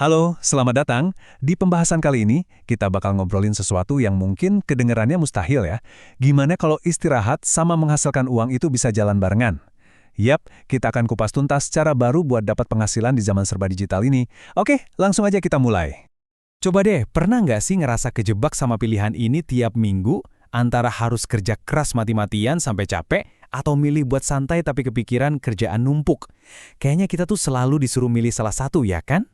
Halo, selamat datang. Di pembahasan kali ini, kita bakal ngobrolin sesuatu yang mungkin kedengarannya mustahil ya. Gimana kalau istirahat sama menghasilkan uang itu bisa jalan barengan? Yap, kita akan kupas tuntas cara baru buat dapat penghasilan di zaman serba digital ini. Oke, langsung aja kita mulai. Coba deh, pernah nggak sih ngerasa kejebak sama pilihan ini tiap minggu? Antara harus kerja keras mati-matian sampai capek, atau milih buat santai tapi kepikiran kerjaan numpuk? Kayaknya kita tuh selalu disuruh milih salah satu, ya kan?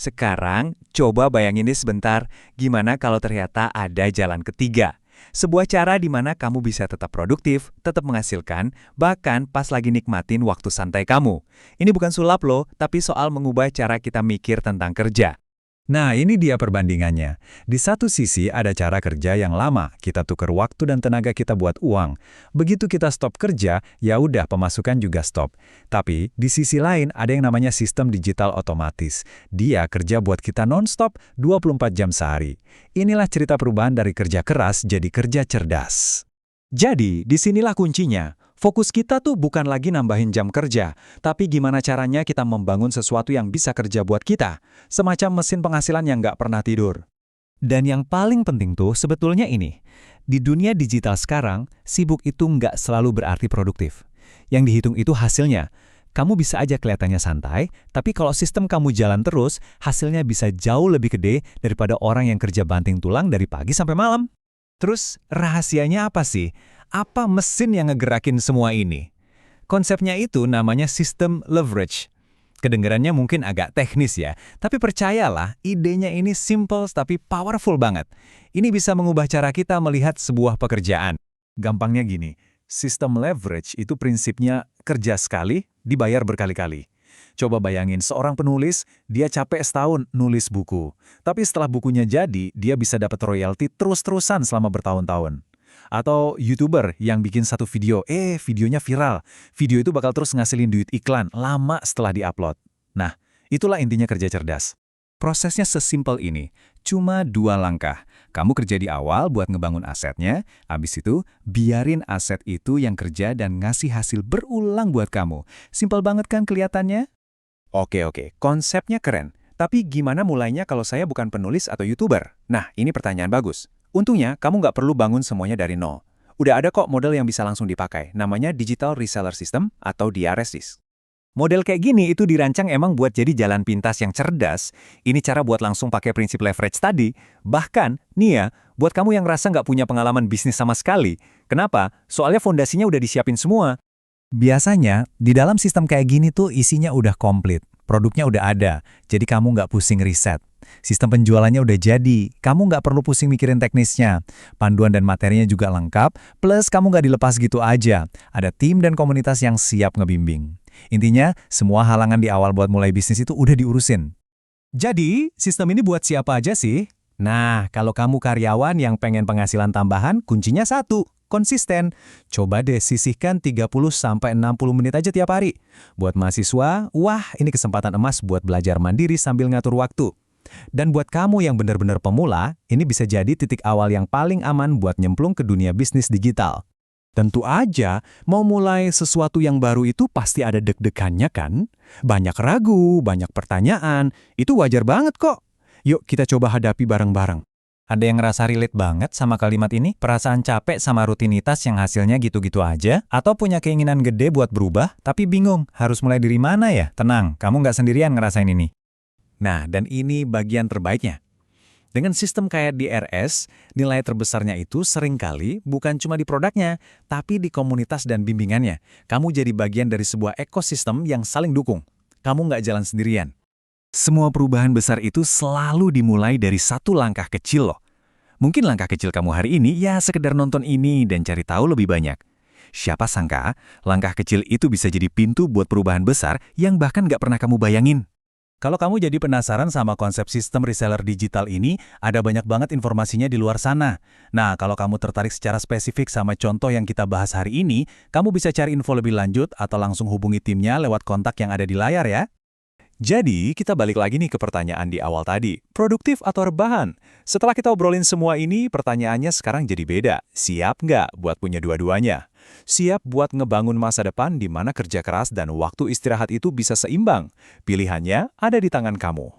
Sekarang, coba bayangin deh sebentar, gimana kalau ternyata ada jalan ketiga. Sebuah cara di mana kamu bisa tetap produktif, tetap menghasilkan, bahkan pas lagi nikmatin waktu santai kamu. Ini bukan sulap loh, tapi soal mengubah cara kita mikir tentang kerja. Nah, ini dia perbandingannya. Di satu sisi ada cara kerja yang lama, kita tukar waktu dan tenaga kita buat uang. Begitu kita stop kerja, ya udah pemasukan juga stop. Tapi di sisi lain ada yang namanya sistem digital otomatis. Dia kerja buat kita non-stop 24 jam sehari. Inilah cerita perubahan dari kerja keras jadi kerja cerdas. Jadi, disinilah kuncinya. Fokus kita tuh bukan lagi nambahin jam kerja, tapi gimana caranya kita membangun sesuatu yang bisa kerja buat kita. Semacam mesin penghasilan yang nggak pernah tidur. Dan yang paling penting tuh sebetulnya ini. Di dunia digital sekarang, sibuk itu nggak selalu berarti produktif. Yang dihitung itu hasilnya. Kamu bisa aja kelihatannya santai, tapi kalau sistem kamu jalan terus, hasilnya bisa jauh lebih gede daripada orang yang kerja banting tulang dari pagi sampai malam. Terus, rahasianya apa sih? Apa mesin yang ngegerakin semua ini? Konsepnya itu namanya sistem leverage. Kedengarannya mungkin agak teknis ya, tapi percayalah, idenya ini simple tapi powerful banget. Ini bisa mengubah cara kita melihat sebuah pekerjaan. Gampangnya gini, sistem leverage itu prinsipnya kerja sekali, dibayar berkali-kali. Coba bayangin seorang penulis, dia capek setahun nulis buku. Tapi setelah bukunya jadi, dia bisa dapat royalti terus-terusan selama bertahun-tahun. Atau YouTuber yang bikin satu video, videonya viral. Video itu bakal terus ngasilin duit iklan lama setelah diupload. Nah, itulah intinya kerja cerdas. Prosesnya sesimpel ini, cuma 2 langkah. Kamu kerja di awal buat ngebangun asetnya, abis itu biarin aset itu yang kerja dan ngasih hasil berulang buat kamu. Simpel banget kan kelihatannya? Oke, konsepnya keren. Tapi gimana mulainya kalau saya bukan penulis atau YouTuber? Nah, ini pertanyaan bagus. Untungnya, kamu nggak perlu bangun semuanya dari nol. Udah ada kok model yang bisa langsung dipakai, namanya Digital Reseller System atau DRSS. Model kayak gini itu dirancang emang buat jadi jalan pintas yang cerdas. Ini cara buat langsung pakai prinsip leverage tadi. Bahkan, nih ya, buat kamu yang ngerasa nggak punya pengalaman bisnis sama sekali. Kenapa? Soalnya fondasinya udah disiapin semua. Biasanya, di dalam sistem kayak gini tuh isinya udah komplit. Produknya udah ada, jadi kamu nggak pusing riset. Sistem penjualannya udah jadi, kamu nggak perlu pusing mikirin teknisnya. Panduan dan materinya juga lengkap, plus kamu nggak dilepas gitu aja. Ada tim dan komunitas yang siap ngebimbing. Intinya, semua halangan di awal buat mulai bisnis itu udah diurusin. Jadi, sistem ini buat siapa aja sih? Nah, kalau kamu karyawan yang pengen penghasilan tambahan, kuncinya satu, konsisten. Coba deh sisihkan 30-60 menit aja tiap hari. Buat mahasiswa, wah ini kesempatan emas buat belajar mandiri sambil ngatur waktu. Dan buat kamu yang benar-benar pemula, ini bisa jadi titik awal yang paling aman buat nyemplung ke dunia bisnis digital. Tentu aja, mau mulai sesuatu yang baru itu pasti ada deg-degannya kan? Banyak ragu, banyak pertanyaan, itu wajar banget kok. Yuk kita coba hadapi bareng-bareng. Ada yang ngerasa relate banget sama kalimat ini? Perasaan capek sama rutinitas yang hasilnya gitu-gitu aja? Atau punya keinginan gede buat berubah, tapi bingung harus mulai dari mana ya? Tenang, kamu nggak sendirian ngerasain ini. Nah, dan ini bagian terbaiknya. Dengan sistem kayak DRS, nilai terbesarnya itu seringkali bukan cuma di produknya, tapi di komunitas dan bimbingannya. Kamu jadi bagian dari sebuah ekosistem yang saling dukung. Kamu nggak jalan sendirian. Semua perubahan besar itu selalu dimulai dari satu langkah kecil loh. Mungkin langkah kecil kamu hari ini ya sekedar nonton ini dan cari tahu lebih banyak. Siapa sangka, langkah kecil itu bisa jadi pintu buat perubahan besar yang bahkan nggak pernah kamu bayangin. Kalau kamu jadi penasaran sama konsep sistem reseller digital ini, ada banyak banget informasinya di luar sana. Nah, kalau kamu tertarik secara spesifik sama contoh yang kita bahas hari ini, kamu bisa cari info lebih lanjut atau langsung hubungi timnya lewat kontak yang ada di layar ya. Jadi, kita balik lagi nih ke pertanyaan di awal tadi. Produktif atau rebahan? Setelah kita obrolin semua ini, pertanyaannya sekarang jadi beda. Siap nggak buat punya dua-duanya? Siap buat ngebangun masa depan di mana kerja keras dan waktu istirahat itu bisa seimbang? Pilihannya ada di tangan kamu.